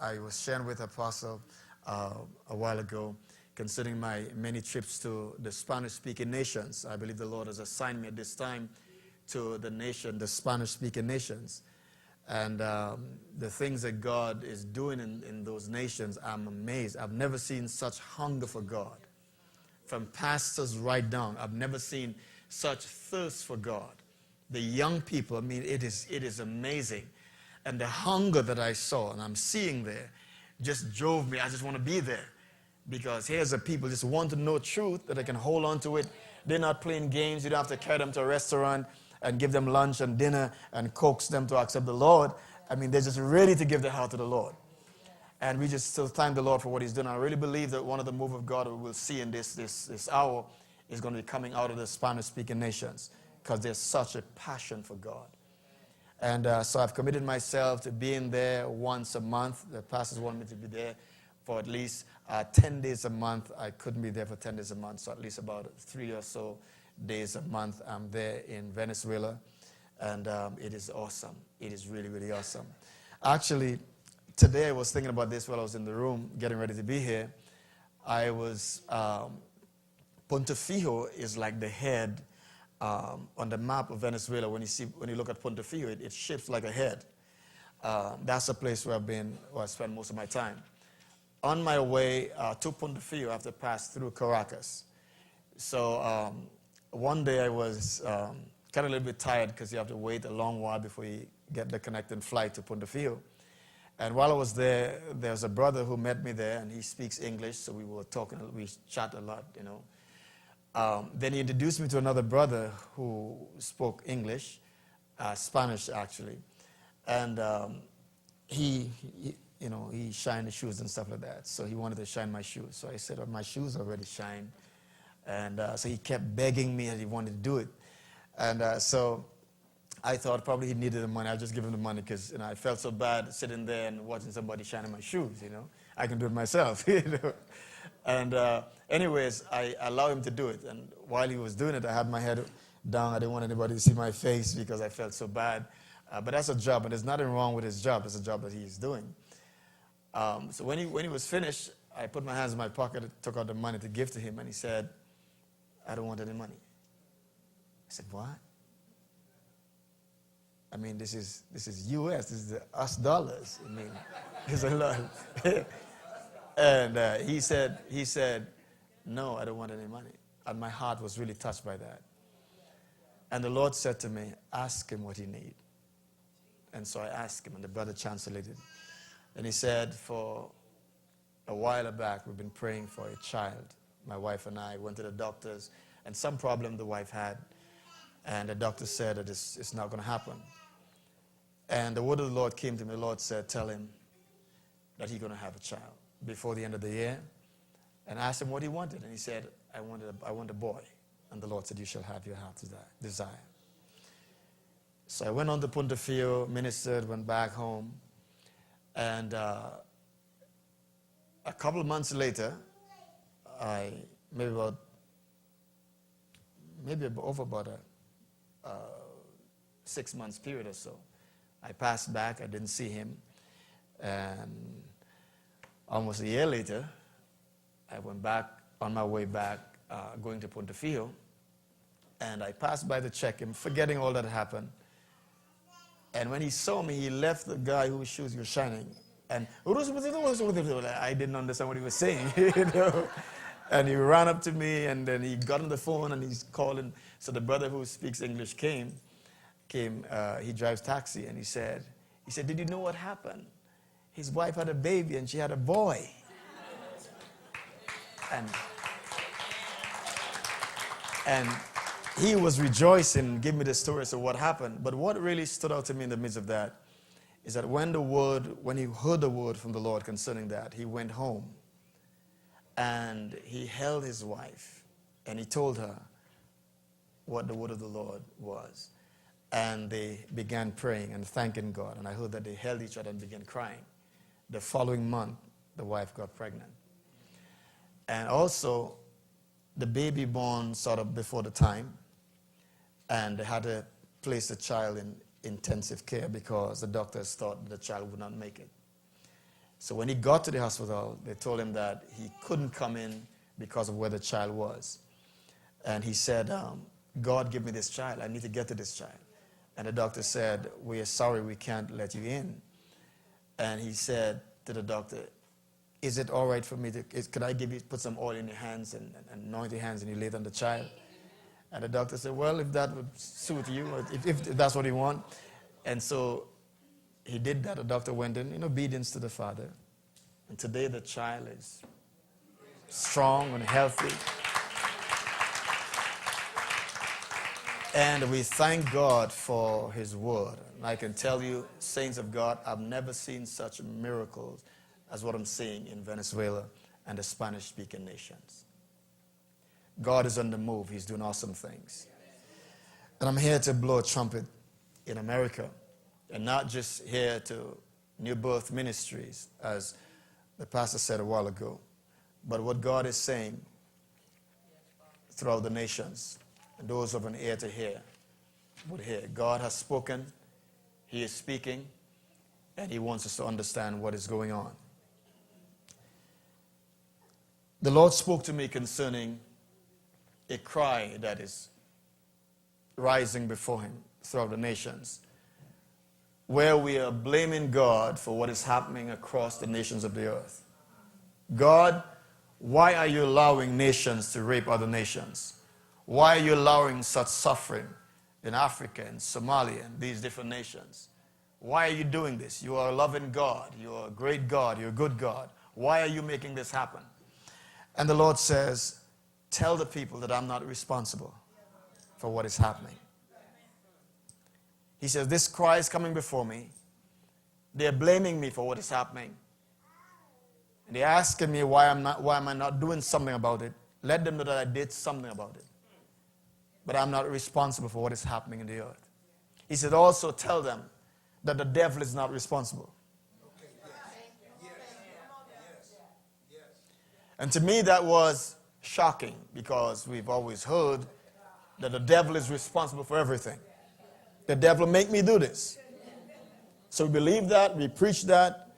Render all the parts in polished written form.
I was sharing with Apostle a while ago concerning my many trips to the Spanish-speaking nations. I believe the Lord has assigned me at this time to the Spanish-speaking nations. And the things that God is doing in those nations, I'm amazed. I've never seen such hunger for God. From pastors right down, I've never seen such thirst for God. The young people, I mean, it is amazing. And the hunger that I saw and I'm seeing there just drove me. I just want to be there. Because here's the people just want to know truth, that they can hold on to it. They're not playing games. You don't have to carry them to a restaurant and give them lunch and dinner and coax them to accept the Lord. I mean, they're just ready to give their heart to the Lord. And we just still thank the Lord for what he's done. I really believe that one of the move of God we will see in this hour is going to be coming out of the Spanish-speaking nations, because there's such a passion for God. And so I've committed myself to being there once a month. The pastors want me to be there for at least 10 days a month. I couldn't be there for 10 days a month, so at least about 3 or so days a month I'm there in Venezuela. And it is awesome. It is really, really awesome. Actually, today I was thinking about this while I was in the room getting ready to be here. I was, Punto Fijo is like the head on the map of Venezuela. When you look at Punto Fijo, it shapes like a head. That's a place where I spend most of my time. On my way to Punto Fijo, I have to pass through Caracas. So one day I was kind of a little bit tired, because you have to wait a long while before you get the connecting flight to Punto Fijo. And while I was there, there's a brother who met me there, and he speaks English, so we were talking, we chat a lot, you know. Then he introduced me to another brother who spoke English, Spanish actually, and he shined the shoes and stuff like that. So he wanted to shine my shoes. So I said, "Oh, my shoes already shine," and so he kept begging me that he wanted to do it, and so I thought probably he needed the money. I'll just give him the money, because I felt so bad sitting there and watching somebody shining my shoes. I can do it myself. And anyways, I allowed him to do it. And while he was doing it, I had my head down. I didn't want anybody to see my face because I felt so bad. But that's a job, and there's nothing wrong with his job. It's a job that he's doing. So when he was finished, I put my hands in my pocket, took out the money to give to him, and he said, "I don't want any money." I said, "What?" I mean, this is U.S. This is us dollars. I mean, it's a lot. And he said, "No, I don't want any money." And my heart was really touched by that. And the Lord said to me, "Ask him what he needs." And so I asked him, and the brother translated. And he said, "For a while back, we've been praying for a child. My wife and I went to the doctors, and some problem the wife had. And the doctor said that it's not going to happen. And the word of the Lord came to me. The Lord said, tell him that he's going to have a child before the end of the year." And I asked him what he wanted. And he said, I want a boy. And the Lord said, "You shall have your heart's desire." So I went on to Punto Fijo, ministered, went back home. And a couple of months later, maybe over about a 6 months period or so, I passed back. I didn't see him. And almost a year later, I went back on my way back, going to Punto Fijo. And I passed by to check him, forgetting all that happened. And when he saw me, he left the guy whose shoes were shining. And I didn't understand what he was saying. And he ran up to me, and then he got on the phone, and he's calling. So the brother who speaks English came. He drives taxi, and he said, "Did you know what happened? His wife had a baby, and she had a boy." And he was rejoicing, giving me the stories of what happened. But what really stood out to me in the midst of that is that when he heard the word from the Lord concerning that, he went home and he held his wife and he told her what the word of the Lord was. And they began praying and thanking God. And I heard that they held each other and began crying. The following month, the wife got pregnant. And also, the baby born sort of before the time, and they had to place the child in intensive care because the doctors thought the child would not make it. So when he got to the hospital, they told him that he couldn't come in because of where the child was. And he said, God, give me this child. I need to get to this child. And the doctor said, we are sorry, we can't let you in. And he said to the doctor, is it all right for me to, could I put some oil in your hands and anoint your hands and you lay it on the child? And the doctor said, well, if that would suit you, or if that's what you want. And so he did that. The doctor went in obedience to the father. And today the child is strong and healthy. And we thank God for his word. And I can tell you, saints of God, I've never seen such miracles as what I'm seeing in Venezuela and the Spanish-speaking nations. God is on the move. He's doing awesome things. And I'm here to blow a trumpet in America, and not just here to New Birth Ministries, as the pastor said a while ago, but what God is saying throughout the nations, and those of an ear to hear would hear. God has spoken, he is speaking, and he wants us to understand what is going on. The Lord spoke to me concerning a cry that is rising before him throughout the nations, where we are blaming God for what is happening across the nations of the earth. God, why are you allowing nations to rape other nations? Why are you allowing such suffering in Africa and Somalia and these different nations? Why are you doing this? You are a loving God. You are a great God. You're a good God. Why are you making this happen? And the Lord says, tell the people that I'm not responsible for what is happening. He says, this cry is coming before me. They're blaming me for what is happening. And they're asking me why am I not doing something about it. Let them know that I did something about it. But I'm not responsible for what is happening in the earth. He said, also tell them that the devil is not responsible. And to me that was shocking, because we've always heard that the devil is responsible for everything. The devil make me do this. So we believe that, we preach that,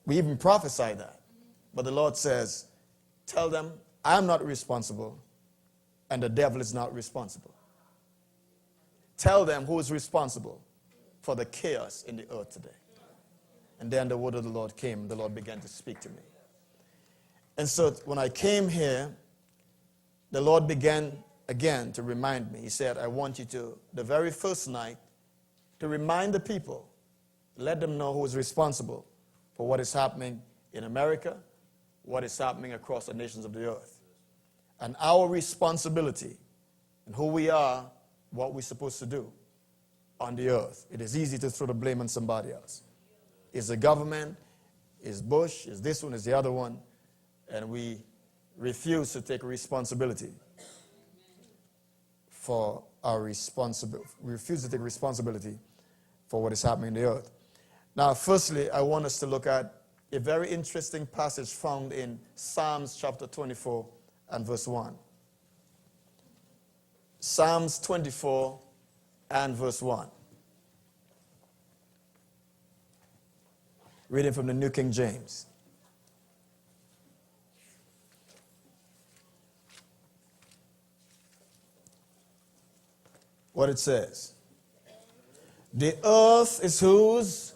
we even prophesy that. But the Lord says, tell them I'm not responsible and the devil is not responsible. Tell them who is responsible for the chaos in the earth today. And then the word of the Lord came. The Lord began to speak to me. And so when I came here, the Lord began again to remind me. He said, I want you to, the very first night, to remind the people, let them know who is responsible for what is happening in America, what is happening across the nations of the earth. And our responsibility and who we are, what we're supposed to do on the earth. It is easy to throw the blame on somebody else. Is the government, is Bush, is this one, is the other one, and we refuse to take responsibility for our responsibility. We refuse to take responsibility for what is happening in the earth. Now, firstly, I want us to look at a very interesting passage found in Psalms chapter 24 and verse 1. Psalms 24 and verse 1. Reading from the New King James. What it says. The earth is whose?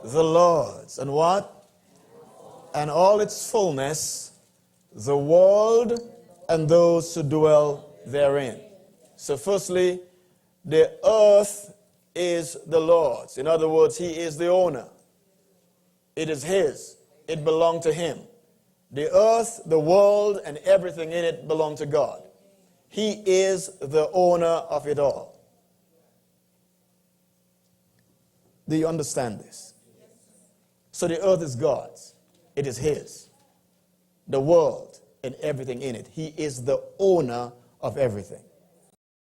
The Lord's. And what? And all its fullness, the world and those who dwell therein. So firstly, the earth is the Lord's. In other words, he is the owner. It is his. It belonged to him. The earth, the world, and everything in it belong to God. He is the owner of it all. Do you understand this? So the earth is God's. It is his. The world and everything in it. He is the owner of everything.